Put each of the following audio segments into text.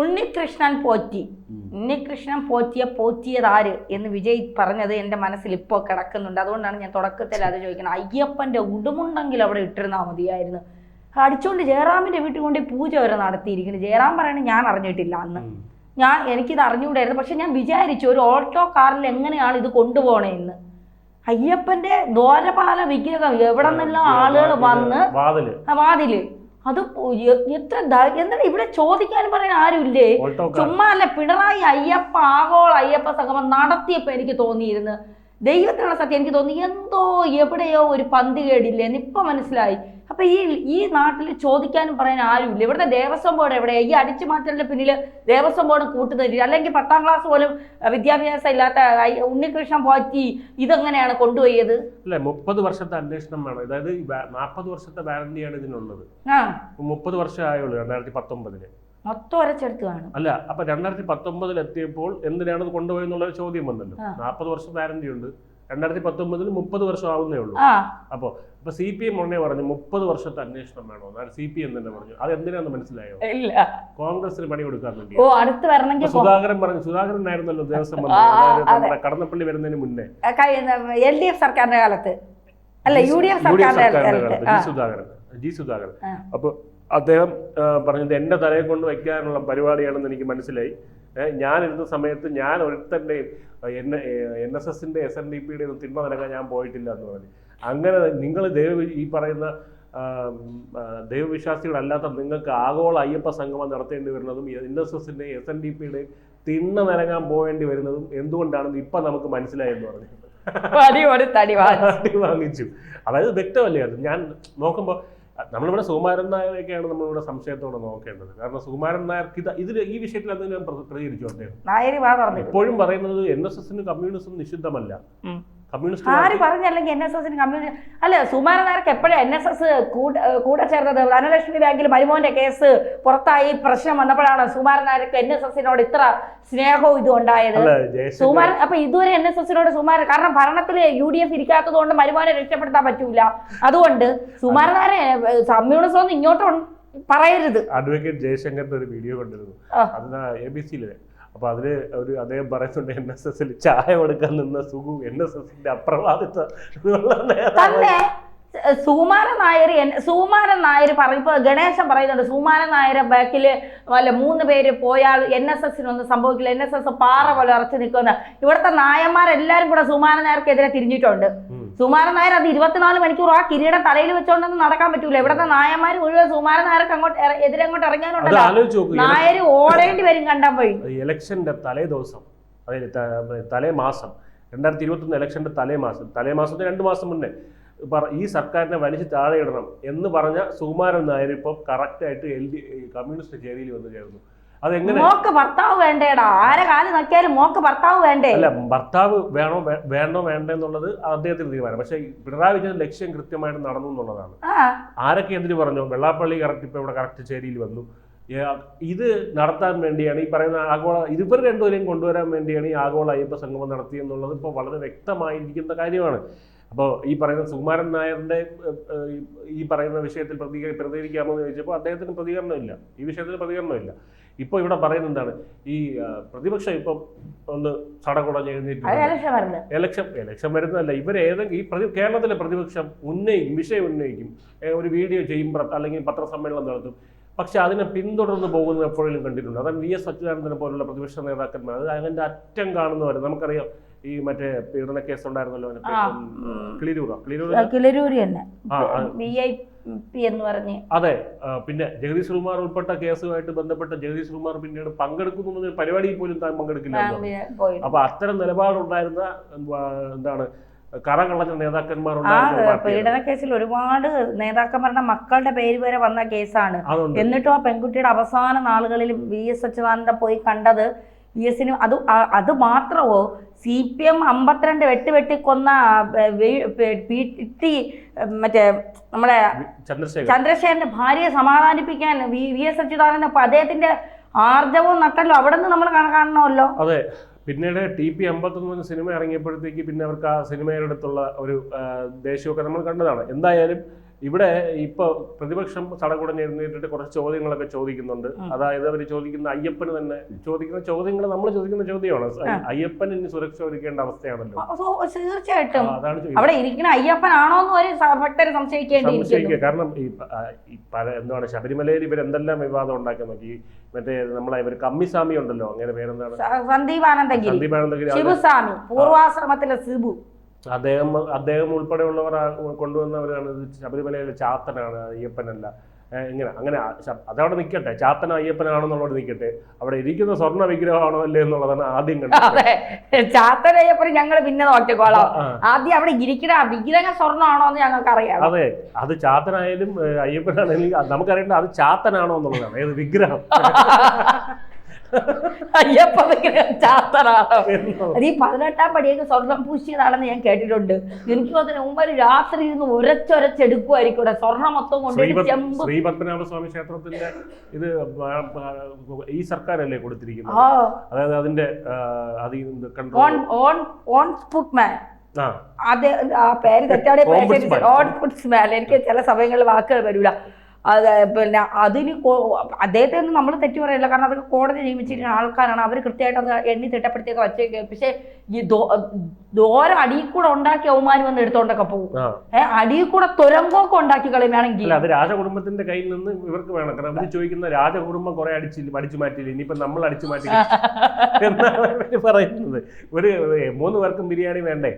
ഉണ്ണികൃഷ്ണൻ പോറ്റി, ഉണ്ണികൃഷ്ണൻ പോറ്റിയതാര് എന്ന് വിജയ് പറഞ്ഞത് എൻ്റെ മനസ്സിൽ ഇപ്പോൾ കിടക്കുന്നുണ്ട്. അതുകൊണ്ടാണ് ഞാൻ തുടക്കത്തിൽ അത് ചോദിക്കുന്നത്. അയ്യപ്പൻ്റെ ഉടുമുണ്ടെങ്കിൽ അവിടെ ഇട്ടിരുന്നാൽ മതിയായിരുന്നു. അടിച്ചുകൊണ്ട് ജയറാമിൻ്റെ വീട്ടിൽ കൊണ്ട് പൂജ വരെ നടത്തിയിരിക്കുന്നു. ജയറാം പറയണത് ഞാൻ അറിഞ്ഞിട്ടില്ല അന്ന്. എനിക്കിത് അറിഞ്ഞുകൂടായിരുന്നു. പക്ഷെ ഞാൻ വിചാരിച്ചു ഒരു ഓട്ടോ കാറിൽ എങ്ങനെയാണ് ഇത് കൊണ്ടുപോകണേന്ന്. അയ്യപ്പൻ്റെ ദ്വാരപാല വിഗ്രഹം എവിടെ നിന്നെല്ലാം ആളുകൾ വന്ന് വാതില് അത് എത്ര എന്താണ് ഇവിടെ ചോദിക്കാനും പറയാൻ ആരുമില്ലേ? ചുമ്മാ അല്ല, പിണറായി ആഗോള അയ്യപ്പ സംഗമം നടത്തിയപ്പോൾ എനിക്ക് തോന്നിയിരുന്നു, ദൈവത്തിനുള്ള സത്യം എനിക്ക് തോന്നി എന്തോ എവിടെയോ ഒരു പന്തി കേടില്ലേ എന്ന് ഇപ്പം മനസ്സിലായി. അപ്പൊ ഈ നാട്ടിൽ ചോദിക്കാനും പറയാൻ ആരുമില്ല. ഇവിടുത്തെ ദേവസ്വം ബോർഡ് എവിടെയാ? ഈ അടിച്ചു മാറ്റലിന്റെ പിന്നിൽ ദേവസ്വം ബോർഡ് കൂട്ടുതരില്ല. അല്ലെങ്കിൽ 10ാം ക്ലാസ് പോലും വിദ്യാഭ്യാസം ഇല്ലാത്ത ഉണ്ണികൃഷ്ണൻ പോറ്റി ഇതെങ്ങനെയാണ് കൊണ്ടുപോയത്? അല്ലെ, 30 വർഷത്തെ അന്വേഷണം വേണം. അതായത് 40 വർഷത്തെ വാറന്റിയാണ് ഇതിനുള്ളത്. 30 വർഷം ആയുള്ളൂ 2019 മൊത്തം ഒരച്ചെടുത്ത് കാണും. അല്ല, അപ്പൊ 2019 എത്തിയപ്പോൾ എന്തിനാണ് ഇത് കൊണ്ടുപോയെന്നുള്ളൊരു ചോദ്യം വന്നല്ലോ. 40 വർഷം വാറന്റി ഉണ്ട്, 2019 30 വർഷം ആവുന്നേ ഉള്ളൂ. അപ്പൊ CPM ഉടനെ പറഞ്ഞു 30 വർഷത്തെ അന്വേഷണം വേണോ? CPM തന്നെ പറഞ്ഞു. അത് എന്തിനാന്ന് മനസ്സിലായോ? കോൺഗ്രസിന് പണി കൊടുക്കാൻ വേണ്ടി. സുധാകരൻ പറഞ്ഞു. സുധാകരനായിരുന്നല്ലോ ദേവസ്വം മന്ത്രി നമ്മുടെ കടന്നപ്പള്ളി വരുന്നതിന് മുന്നേ, LDF സർക്കാരിന്റെ കാലത്ത് അല്ല UDF സർക്കാരിന്റെ ജി സുധാകരൻ. അപ്പൊ അദ്ദേഹം പറഞ്ഞത് എന്റെ തലയെ കൊണ്ട് വയ്ക്കാനുള്ള പരിപാടിയാണെന്ന് എനിക്ക് മനസ്സിലായി. ഞാനിരുന്ന സമയത്ത് ഞാൻ ഒരുത്തൻ്റെയും NSSന്റെ SNDPയുടെ ഒന്നും തിന്മ നിരക്കാൻ ഞാൻ പോയിട്ടില്ല എന്ന് പറഞ്ഞു. അങ്ങനെ നിങ്ങൾ ഈ പറയുന്ന ദൈവവിശ്വാസികളല്ലാത്ത നിങ്ങൾക്ക് ആഗോള അയ്യപ്പ സംഗമം നടത്തേണ്ടി വരുന്നതും NSSന്റെ SNDPയുടെ തിണ്ണ നിരങ്ങാൻ പോകേണ്ടി വരുന്നതും എന്തുകൊണ്ടാണെന്ന് ഇപ്പൊ നമുക്ക് മനസ്സിലായെന്ന് പറഞ്ഞു. വാങ്ങിച്ചു. അതായത് വ്യക്തമല്ലേ അത്? ഞാൻ നോക്കുമ്പോൾ നമ്മളിവിടെ സുകുമാരൻ നായരെയൊക്കെയാണ് നമ്മളിവിടെ സംശയത്തോടെ നോക്കേണ്ടത്. കാരണം സുകുമാരൻ നായർക്ക് ഈ വിഷയത്തിൽ അത് ഞാൻ പ്രതികരിച്ചു. അദ്ദേഹം എപ്പോഴും പറയുന്നത് NSSന് കമ്മ്യൂണിസം നിഷിദ്ധമല്ല. ആര് പറഞ്ഞല്ലെങ്കിൽ NSSന് കമ്മ്യൂണിസ്റ്റ് അല്ല. സുകുമാരൻ നായർക്ക് എപ്പോഴും NSS കൂടെ ചേർന്നത് ധനലക്ഷ്മി ബാങ്കിൽ മരുമോന്റെ കേസ് പുറത്തായി പ്രശ്നം വന്നപ്പോഴാണ് സുകുമാരൻ നായർക്ക് NSSനോട് ഇത്ര സ്നേഹവും ഇതും ഉണ്ടായത്. സുകുമാരൻ അപ്പൊ ഇതുവരെ NSSനോട് സുകുമാരൻ, കാരണം ഭരണത്തിൽ UDF ഇരിക്കാത്തത് കൊണ്ട് മരുമോനെ രക്ഷപ്പെടുത്താൻ പറ്റൂല. അതുകൊണ്ട് സുകുമാരൻ നായരെ കമ്മ്യൂണിസം ഒന്നും ഇങ്ങോട്ടും പറയരുത്. അഡ്വക്കേറ്റ് ജയശങ്കറിന്റെ ഒരു വീഡിയോ കണ്ടിരുന്നു, അതിന് ABC-ല്. അപ്പൊ അതില് അദ്ദേഹം പറയുന്നുണ്ട് NSSൽ ചായ കൊടുക്കാൻ നിന്ന സുഖു NSSന്റെ അപ്രവാദിത്വം. സുകുമാരൻ നായർ ഇപ്പൊ ഗണേശൻ പറയുന്നുണ്ട് സുകുമാരൻ നായരെ ബാക്കിൽ വല്ല 3 പേര് പോയാൽ NSSനൊന്നും സംഭവിക്കില്ല, NSS പാറ പോലെ ഉറച്ചു നിൽക്കുന്ന. ഇവിടുത്തെ നായന്മാരെല്ലാരും കൂടെ സുകുമാരൻ നായർക്കെതിരെ തിരിഞ്ഞിട്ടുണ്ട്. സുകുമാരൻ നായർ അത് 24 മണിക്കൂർ ആ കിരീടം തലയിൽ വെച്ചോണ്ടൊന്നും നടക്കാൻ പറ്റൂല. ഇവിടുത്തെ നായന്മാർ മുഴുവൻ സുകുമാരൻ നായർക്ക് എതിരങ്ങോട്ട് ഇറങ്ങാനുണ്ടല്ലോ. നായർ ഓടേണ്ടി വരും കണ്ടാൻ പോയി. ഇലക്ഷന്റെ തലേ ദിവസം, അതായത് തലേ മാസം 2021 ഇലക്ഷന്റെ തലേമാസത്തിന് 2 മാസം മുന്നേ ഈ സർക്കാരിനെ വലിച്ചു താഴെ ഇടണം എന്ന് പറഞ്ഞ സുകുമാരൻ നായർ ഇപ്പൊ കറക്റ്റായിട്ട് കമ്മ്യൂണിസ്റ്റ് ചേരിയിൽ വന്ന് ചേർന്നു. അതെങ്ങനെ? മോക്ക് ഭർത്താവ് വേണ്ടേടാ, ആരെ കാല് നോക്കിയാലും മോക്ക് ഭർത്താവ് വേണ്ടേ? അല്ല, ഭർത്താവ് വേണോ വേണ്ടെന്നുള്ളത് അദ്ദേഹത്തിന് തീരുമാനം. പക്ഷെ പിണറായി വിജയൻ ലക്ഷ്യം കൃത്യമായിട്ട് നടന്നു എന്നുള്ളതാണ്. ആരൊക്കെ എന്തിനു പറഞ്ഞു? വെള്ളാപ്പള്ളി കറക്റ്റ് ഇപ്പൊ ഇവിടെ കറക്റ്റ് ചേരിയിൽ വന്നു. ഇത് നടത്താൻ വേണ്ടിയാണ് ഈ പറയുന്ന ആഗോള, ഇവർ രണ്ടുപേരെയും കൊണ്ടുവരാൻ വേണ്ടിയാണ് ഈ ആഗോള അയ്യപ്പ സംഗമം നടത്തിയെന്നുള്ളത് ഇപ്പോൾ വളരെ വ്യക്തമായിരിക്കുന്ന കാര്യമാണ്. അപ്പോൾ ഈ പറയുന്ന സുകുമാരൻ നായരുടെ ഈ പറയുന്ന വിഷയത്തിൽ പ്രതികരിക്കാമോ എന്ന് ചോദിച്ചപ്പോൾ അദ്ദേഹത്തിന് പ്രതികരണമില്ല, ഈ വിഷയത്തിൽ പ്രതികരണമില്ല. ഇപ്പോൾ ഇവിടെ പറയുന്നത് എന്താണ്? ഈ പ്രതിപക്ഷം ഇപ്പം ഒന്ന് സടകുടഞ്ഞ് എഴുന്നേറ്റ് ഇലക്ഷൻ വരുന്നതല്ല, ഈ കേരളത്തിലെ പ്രതിപക്ഷം വിഷയം ഉന്നയിക്കും, ഒരു വീഡിയോ ചെയ്യും, അല്ലെങ്കിൽ പത്രസമ്മേളനം നടത്തും. പക്ഷെ അതിനെ പിന്തുടർന്ന് പോകുന്നത് എപ്പോഴും കണ്ടിട്ടുണ്ട്. അതാണ് VS അച്യുതാനന്ദനെ പോലുള്ള പ്രതിപക്ഷ നേതാക്കന്മാർ. അത് അതിന്റെ അറ്റം കാണുന്നവർ നമുക്കറിയാം. ഈ മറ്റേ പീഡന കേസ് ഉണ്ടായിരുന്നല്ലോ, അതെ. പിന്നെ ജഗദീഷ് കുമാർ ഉൾപ്പെട്ട കേസുമായിട്ട് ബന്ധപ്പെട്ട ജഗദീഷ് കുമാർ പിന്നീട് പങ്കെടുക്കുന്നു പരിപാടിയിൽ പോലും താൻ പങ്കെടുക്കില്ല. അപ്പൊ അത്തരം നിലപാടുണ്ടായിരുന്ന എന്താണ് കറകളഞ്ഞ നേതാക്കന്മാരുണ്ടായിരുന്നു. പീഡന കേസിൽ ഒരുപാട് നേതാക്കന്മാരുടെ മക്കളുടെ പേര് വരെ വന്ന കേസാണ്. എന്നിട്ടും ആ പെൺകുട്ടിയുടെ അവസാന നാളുകളിൽ VS അച്യുതാനന്ദൻ പോയി കണ്ടത് VSന് അത് മാത്രമോ CPM 52 വെട്ടിക്കൊന്ന മറ്റേ നമ്മുടെ ചന്ദ്രശേഖരന്റെ ഭാര്യയെ സമാധാനിപ്പിക്കാൻ VS അച്യുതാനന്ദൻ അദ്ദേഹത്തിന്റെ ആർജവും നട്ടല്ലോ അവിടെ നിന്ന് നമ്മൾ കാണണമല്ലോ. അതെ. പിന്നീട് TP 51 സിനിമ ഇറങ്ങിയപ്പോഴത്തേക്ക് പിന്നെ അവർക്ക് ആ സിനിമയുടെ അടുത്തുള്ള ഒരു ദേഷ്യമൊക്കെ നമ്മൾ കണ്ടതാണ്. എന്തായാലും ഇവിടെ ഇപ്പൊ പ്രതിപക്ഷം സടകുടഞ്ഞ് എഴുന്നേറ്റിട്ട് കുറച്ച് ചോദ്യങ്ങളൊക്കെ ചോദിക്കുന്നുണ്ട്. അതായത് അവർ ചോദിക്കുന്ന അയ്യപ്പന് തന്നെ ചോദിക്കുന്ന ചോദ്യങ്ങൾ നമ്മൾ ചോദിക്കുന്ന ചോദ്യമാണ്. അയ്യപ്പൻ ഇനി സുരക്ഷ ഒരുക്കേണ്ട അവസ്ഥയാണല്ലോ. തീർച്ചയായിട്ടും അവിടെ ഇരിക്കുന്ന അയ്യപ്പനാണോ എന്ന് ഭക്തരെ സംശയിക്കുക. കാരണം ഈ എന്താണ് ശബരിമലയിൽ ഇവരെന്തെല്ലാം വിവാദം ഉണ്ടാക്കി നോക്കി. മറ്റേ നമ്മളെ ഇവർ കമ്മിസ്വാമി ഉണ്ടല്ലോ, അങ്ങനെ പേരെന്താണ്, സന്ദീപാനന്ദഗിരി, ശിവസ്വാമി, പൂർവാശ്രമത്തിലെ സിബു, അദ്ദേഹം ഉൾപ്പെടെയുള്ളവർ കൊണ്ടുവന്നവരാണ്. ശബരിമലയിലെ ചാത്തനാണ്, അയ്യപ്പനല്ല. ഇങ്ങനെ അങ്ങനെ അതവിടെ നിൽക്കട്ടെ, ചാത്തന അയ്യപ്പനാണെന്നുള്ളത് നിൽക്കട്ടെ, അവിടെ ഇരിക്കുന്ന സ്വർണ്ണ വിഗ്രഹമാണോ അല്ലേ എന്നുള്ളതാണ് ആദ്യം കണ്ടത്. ചാത്തന അയ്യപ്പൻ ഞങ്ങൾ പിന്നെ നോക്കിക്കോളാം. ആദ്യം അവിടെ ഇരിക്കുന്ന വിഗ്രഹം സ്വർണ്ണമാണോ എന്ന് ഞങ്ങൾക്ക് അറിയാം. അതെ, അത് ചാത്തനായാലും അയ്യപ്പനാണെങ്കിലും നമുക്കറിയേണ്ടത് അത് ചാത്തനാണോ എന്നുള്ളതാണ്, ഏത് വിഗ്രഹം. അയ്യപ്പ വിഗ്രഹം ചാത്തനാണോ? അത് ഈ 18-ാം പടിയൊക്കെ സ്വർണം പൂശിയതാണെന്ന് ഞാൻ കേട്ടിട്ടുണ്ട്. എനിക്ക് അതിന് മുമ്പ് രാത്രി ഇരുന്ന് ഉരച്ചൊരച്ചെടുക്കുമായിരിക്കും സ്വർണം മൊത്തം കൊണ്ടുപോയി ചെമ്പ്. ശ്രീ പത്മനാഭസ്വാമി ക്ഷേത്രത്തിന്റെ ഇത് ഈ സർക്കാരല്ലേ കൊടുത്തിരിക്കുന്നത്. അതായത് അതിന്റെ അത് ആ പേര് തെറ്റാടെ എനിക്ക് ചില സമയങ്ങളിൽ വാക്കുകൾ വരില്ല. അത് പിന്നെ അതിന് അദ്ദേഹത്തെ ഒന്നും നമ്മൾ തെറ്റു പറയില്ല, കാരണം അതൊക്കെ കോടതി നിയമിച്ചിരിക്കുന്ന ആൾക്കാരാണ്. അവർ കൃത്യമായിട്ട് അത് എണ്ണി തിട്ടപ്പെടുത്തിയൊക്കെ വച്ചേക്കുക. പക്ഷെ ഈ ദോരം അടിയിൽ കൂടെ ഉണ്ടാക്കി അവമാനം വന്ന് എടുത്തോണ്ടൊക്കെ പോകും. അടിയിൽ കൂടെ തുരങ്കമൊക്കെ ഉണ്ടാക്കി കളയുകയാണെങ്കിൽ അത് രാജകുടുംബത്തിന്റെ കയ്യിൽ നിന്ന് ഇവർക്ക് വേണം. കാരണം അവർ ചോദിക്കുന്ന രാജകുടുംബം കുറെ അടിച്ചു മാറ്റിയില്ല, ഇനിയിപ്പോ നമ്മൾ അടിച്ചു മാറ്റി എന്നാണ് പറയുന്നത്. ഒരു 3 പേർക്കും ബിരിയാണി വേണ്ടേ?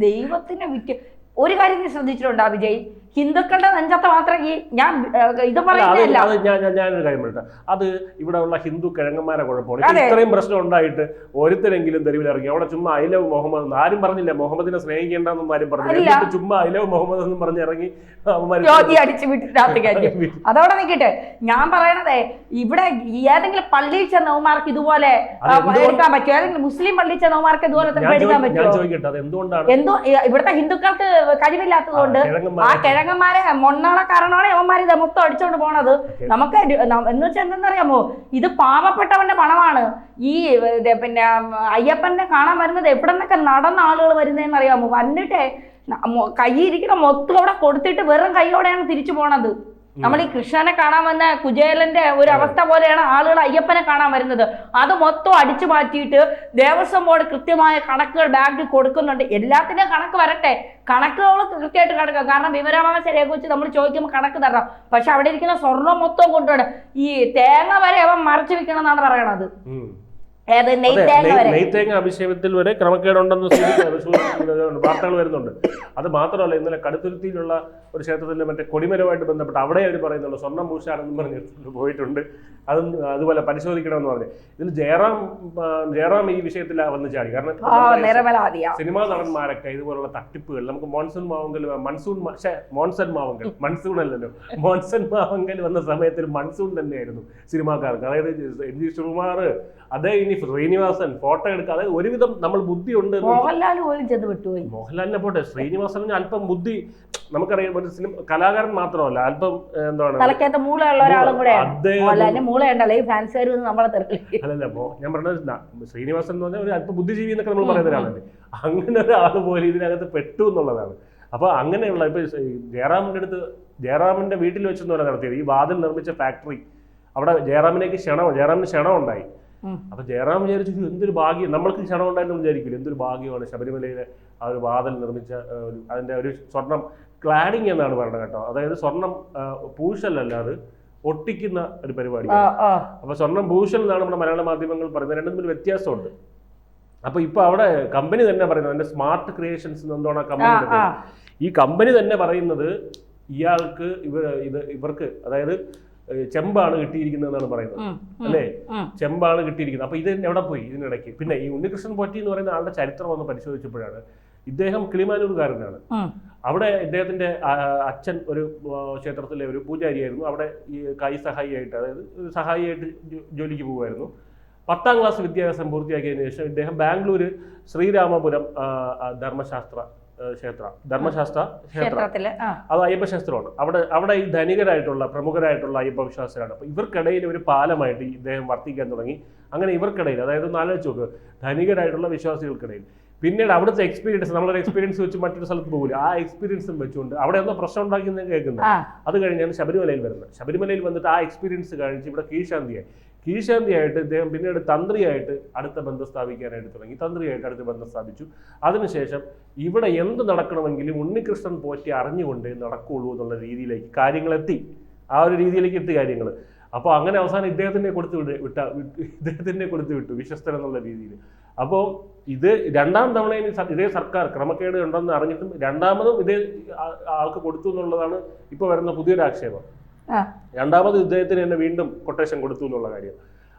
ദൈവത്തിന് ഒരു കാര്യം നീ ശ്രദ്ധിച്ചിട്ടുണ്ടോ വിജയ്? ഹിന്ദുക്കളുടെ നെഞ്ചത്ത് മാത്രം ഈ ഞാൻ ഇത് പറയുന്നില്ല. ഞാനൊരു കാര്യം പറയട്ടെ, അത് ഇവിടെ ഉള്ള ഹിന്ദു കിഴങ്ങന്മാരെ കുഴപ്പമാണ്. ഇത്രയും പ്രശ്നം ഉണ്ടായിട്ട് ഒരുത്തരെങ്കിലും തെരുവിൽ ഇറങ്ങി അവിടെ ചുമ്മാ ഐ ലവ് മുഹമ്മദ് എന്ന് ആരും പറഞ്ഞില്ല, മുഹമ്മദിനെ സ്നേഹിക്കേണ്ടെന്നും ആരും പറഞ്ഞില്ല. ചുമ്മാ ഐ ലവ് മുഹമ്മദ് എന്നും പറഞ്ഞ് ഇറങ്ങി അടിച്ചു വിട്ടിട്ട് അതോടെ നിൽക്കട്ടെ. ഞാൻ പറയണതേ, ഇവിടെ ഏതെങ്കിലും പള്ളിയിൽ ചെന്നവന്മാർക്ക് ഇതുപോലെ എടുക്കാൻ പറ്റുമോ? ഏതെങ്കിലും മുസ്ലിം പള്ളിയിൽ ചെന്നവന്മാർക്ക് ഇതുപോലെ എടുക്കാൻ പറ്റുമോ? എന്തോ ഇവിടുത്തെ ഹിന്ദുക്കൾക്ക് കഴിവില്ലാത്തത് കൊണ്ട് ആ കിഴങ്ങന്മാരെ മൊണ്ണാളെ കാരണമാണ് യവന്മാർ ഇത് മൊത്തം അടിച്ചോണ്ട് പോണത്. നമുക്ക് എന്ന് വെച്ചാൽ എന്തെന്നറിയാമോ, ഇത് പാവപ്പെട്ടവന്റെ പണമാണ്. ഈ പിന്നെ അയ്യപ്പനെ കാണാൻ വരുന്നത് എവിടെ നിന്നൊക്കെ നടന്ന ആളുകൾ വരുന്നതെന്ന് അറിയാമോ? വന്നിട്ടേ കൈയിരിക്കുന്ന മൊത്തം അവിടെ കൊടുത്തിട്ട് വെറും കൈയോടെയാണ് തിരിച്ചു പോണത്. നമ്മൾ ഈ കൃഷ്ണനെ കാണാൻ വന്ന കുചേലന്റെ ഒരു അവസ്ഥ പോലെയാണ് ആളുകൾ അയ്യപ്പനെ കാണാൻ വരുന്നത്. അത് മൊത്തം അടിച്ചു മാറ്റിയിട്ട് ദേവസ്വം ബോർഡ് കൃത്യമായ കണക്കുകൾ ബാങ്കിൽ കൊടുക്കുന്നുണ്ട്. എല്ലാത്തിനും കണക്ക് വരട്ടെ, കണക്കുകൾ കൃത്യമായിട്ട് കണക്കാം. കാരണം വിവരാവകാശ രേഖ വെച്ച് നമ്മൾ ചോദിക്കുമ്പോൾ കണക്ക് തരണം. പക്ഷെ അവിടെ ഇരിക്കുന്ന സ്വർണം മൊത്തം കൊണ്ടുപോകണം. ഈ തേങ്ങ വരെ അവൻ മറച്ചു വെക്കണം എന്നാണ് പറയണത്. നെയ്ത്തേങ്ങ അഭിഷേകത്തിൽ വരെ ക്രമക്കേടുണ്ടെന്ന് വാർത്തകൾ വരുന്നുണ്ട്. അത് മാത്രമല്ല, ഇന്നലെ കടുത്തുരുത്തിയിലുള്ള ഒരു ക്ഷേത്രത്തിലെ മറ്റേ കൊടിമരവുമായിട്ട് ബന്ധപ്പെട്ട് അവിടെ അവർ പറയുന്നുള്ളൂ സ്വർണ്ണം പൂശാണെന്ന് പറഞ്ഞ് പോയിട്ടുണ്ട്. അതും അതുപോലെ പരിശോധിക്കണമെന്ന് പറഞ്ഞു. ഇതിൽ ജയറാം ഈ വിഷയത്തിൽ വന്ന് ചാടി. കാരണം സിനിമാ നടന്മാരൊക്കെ ഇതുപോലുള്ള തട്ടിപ്പുകൾ നമുക്ക് മോൺസൺ മാവങ്കൽ വന്ന സമയത്ത് മൺസൂൺ തന്നെയായിരുന്നു സിനിമാക്കാർക്ക്. അതായത് എൻ.ജി. ശ്രീകുമാർ, അതേ ഇനി ശ്രീനിവാസൻ ഫോട്ടോ എടുക്കുക. അതായത് ഒരുവിധം നമ്മൾ ബുദ്ധിയുണ്ട്. മോഹൻലാലിനെ പോട്ടെ, ശ്രീനിവാസന് അല്പം ബുദ്ധി നമുക്കറിയാം. ഒരു കലാകാരൻ മാത്രമല്ല, അല്പം എന്താണ് അല്ലല്ല. ഞാൻ പറഞ്ഞത് ശ്രീനിവാസൻ എന്ന് പറഞ്ഞാൽ ഒരു അല്പം ബുദ്ധിജീവി എന്നൊക്കെ നമ്മൾ പറയുന്ന ഒരാളല്ലേ. അങ്ങനെ ഒരാൾ പോലും ഇതിനകത്ത് പെട്ടു എന്നുള്ളതാണ്. അപ്പൊ അങ്ങനെയുള്ള ഇപ്പൊ ജയറാമിന്റെ വീട്ടിൽ വെച്ചെന്ന് പറഞ്ഞാൽ നടത്തിയത് ഈ വാതിൽ നിർമ്മിച്ച ഫാക്ടറി, അവിടെ ജയറാമിന് ക്ഷണം ഉണ്ടായി. അപ്പൊ ജയറാം വിചാരിച്ചു എന്തൊരു ഭാഗ്യം, നമ്മൾക്ക് ക്ഷണം ഉണ്ടായിരുന്നു വിചാരിക്കില്ല. എന്തൊരു ഭാഗ്യമാണ് ശബരിമലയിലെ ആ ഒരു വാതിൽ നിർമ്മിച്ച അതിന്റെ ഒരു സ്വർണം ക്ലാഡിങ് എന്നാണ് പറയുന്നത് കേട്ടോ. അതായത് സ്വർണം പൂശലല്ല, അത് ഒട്ടിക്കുന്ന ഒരു പരിപാടി. അപ്പൊ സ്വർണം പൂശൽ എന്നാണ് നമ്മുടെ മലയാള മാധ്യമങ്ങൾ പറയുന്നത്. രണ്ടും തമ്മിൽ വ്യത്യാസമുണ്ട്. അപ്പൊ ഇപ്പൊ അവിടെ കമ്പനി തന്നെ പറയുന്നത്, അതിന്റെ സ്മാർട്ട് ക്രിയേഷൻസ് എന്താണ് കമ്പനി. ഈ കമ്പനി തന്നെ പറയുന്നത് ഇയാൾക്ക് ഇവർക്ക് അതായത് ചെമ്പാണ് കിട്ടിയിരിക്കുന്നതെന്നാണ് പറയുന്നത് അല്ലേ. ചെമ്പാണ് കിട്ടിയിരിക്കുന്നത്. അപ്പൊ ഇത് എവിടെ പോയി ഇതിനിടയ്ക്ക്? പിന്നെ ഈ ഉണ്ണികൃഷ്ണൻ പോറ്റി എന്ന് പറയുന്ന ആളുടെ ചരിത്രം ഒന്ന് പരിശോധിച്ചപ്പോഴാണ്, ഇദ്ദേഹം കിളിമാനൂർകാരനാണ്. അവിടെ ഇദ്ദേഹത്തിന്റെ അച്ഛൻ ഒരു ക്ഷേത്രത്തിലെ ഒരു പൂജാരിയായിരുന്നു. അവിടെ ഈ കൈ സഹായിയായിട്ട്, അതായത് സഹായിയായിട്ട് ജോലിക്ക് പോകുമായിരുന്നു. 10ാം ക്ലാസ് വിദ്യാഭ്യാസം പൂർത്തിയാക്കിയതിനു ശേഷം ഇദ്ദേഹം ബാംഗ്ലൂർ ശ്രീരാമപുരം ധർമ്മശാസ്ത്ര ക്ഷേത്രം അത് അയ്യപ്പ ക്ഷേത്രമാണ്. അവിടെ ഈ ധനികരായിട്ടുള്ള പ്രമുഖരായിട്ടുള്ള അയ്യപ്പ വിശ്വാസികളാണ്. അപ്പൊ ഇവർക്കിടയിൽ ഒരു പാലമായിട്ട് ഇദ്ദേഹം വർത്തിക്കാൻ തുടങ്ങി. അങ്ങനെ ഇവർക്കിടയിൽ, അതായത് ആലോചിച്ച് നോക്ക്, ധനികരായിട്ടുള്ള വിശ്വാസികൾക്കിടയിൽ പിന്നീട് അവിടുത്തെ എക്സ്പീരിയൻസ്, നമ്മളൊരു എക്സ്പീരിയൻസ് വെച്ച് മറ്റൊരു സ്ഥലത്ത് പോകില്ല, ആ എക്സ്പീരിയൻസും വെച്ചുകൊണ്ട് അവിടെ എന്തോ പ്രശ്നം ഉണ്ടാക്കിയെന്ന് കേൾക്കുന്നത്. അത് കഴിഞ്ഞാണ് ശബരിമലയിൽ വരുന്നത്. ശബരിമലയിൽ വന്നിട്ട് ആ എക്സ്പീരിയൻസ് കഴിച്ച് ഇവിടെ കീഴ്ശാന്തിയായിട്ട് ഇദ്ദേഹം പിന്നീട് തന്ത്രിയായിട്ട് അടുത്ത ബന്ധം സ്ഥാപിക്കാനായിട്ട് തുടങ്ങി. തന്ത്രിയായിട്ട് അടുത്ത ബന്ധം സ്ഥാപിച്ചു. അതിനുശേഷം ഇവിടെ എന്ത് നടക്കണമെങ്കിലും ഉണ്ണികൃഷ്ണൻ പോറ്റി അറിഞ്ഞുകൊണ്ട് നടക്കുകയുള്ളൂ എന്നുള്ള രീതിയിലേക്ക് കാര്യങ്ങളെത്തി. ആ ഒരു രീതിയിലേക്ക് എത്തി കാര്യങ്ങൾ. അപ്പോൾ അങ്ങനെ അവസാനം ഇദ്ദേഹത്തിനെ കൊടുത്തു വിട്ടു വിശ്വസ്തൻ എന്നുള്ള രീതിയിൽ. അപ്പോൾ ഇത് രണ്ടാം തവണയും ഇതേ സർക്കാർ ക്രമക്കേട് ഉണ്ടെന്ന് അറിഞ്ഞിട്ടും രണ്ടാമതും ഇതേ ആൾക്ക് കൊടുത്തു എന്നുള്ളതാണ് ഇപ്പോൾ വരുന്ന പുതിയൊരു ആക്ഷേപം. രണ്ടാമത് ഇദ്ദേഹത്തിന് തന്നെ വീണ്ടും കൊട്ടേഷൻ കൊടുത്തു എന്നുള്ള കാര്യം.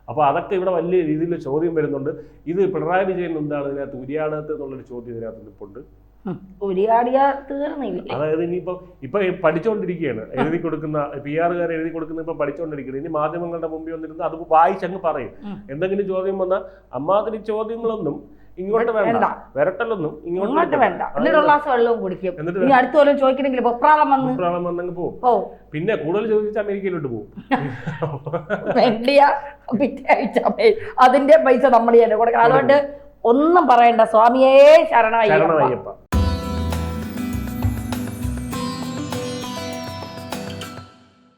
അപ്പോൾ അതൊക്കെ ഇവിടെ വലിയ രീതിയിൽ ചോദ്യം വരുന്നുണ്ട്. ഇത് പിണറായി വിജയൻ എന്താണ് ഇതിനകത്ത് ഉരിയാടത്ത് എന്നുള്ളൊരു ചോദ്യം ഇതിനകത്ത് നിൽപ്പുണ്ട്. അതായത് ഇപ്പൊ പഠിച്ചുകൊണ്ടിരിക്കുകയാണ്, എഴുതി കൊടുക്കുന്ന PR-കാർ എഴുതി കൊടുക്കുന്ന ഇപ്പൊ പഠിച്ചുകൊണ്ടിരിക്കുന്നത്. ഇനി മാധ്യമങ്ങളുടെ മുമ്പിൽ വന്നിരുന്ന് അത് വായിച്ചങ്ങ് പറയും. എന്തെങ്കിലും ചോദ്യം വന്നാൽ അമ്മാതിരി ചോദ്യങ്ങളൊന്നും ഇങ്ങോട്ട് വേണ്ട, വരട്ടലൊന്നും ഇങ്ങോട്ട് വേണ്ട. എന്നിട്ട് അടുത്ത കൊല്ലം ചോദിക്കണമെങ്കിൽ വെപ്രാളം വന്നങ്ങ് പോകും. പിന്നെ കൂടുതൽ ചോദിച്ചാൽ അമേരിക്കയിലോട്ട് പോകും. അതിന്റെ പൈസ നമ്മൾ തന്നെ കൊടുക്കണം. അതുകൊണ്ട് ഒന്നും പറയണ്ട. സ്വാമിയേ ശരണമയ്യപ്പ.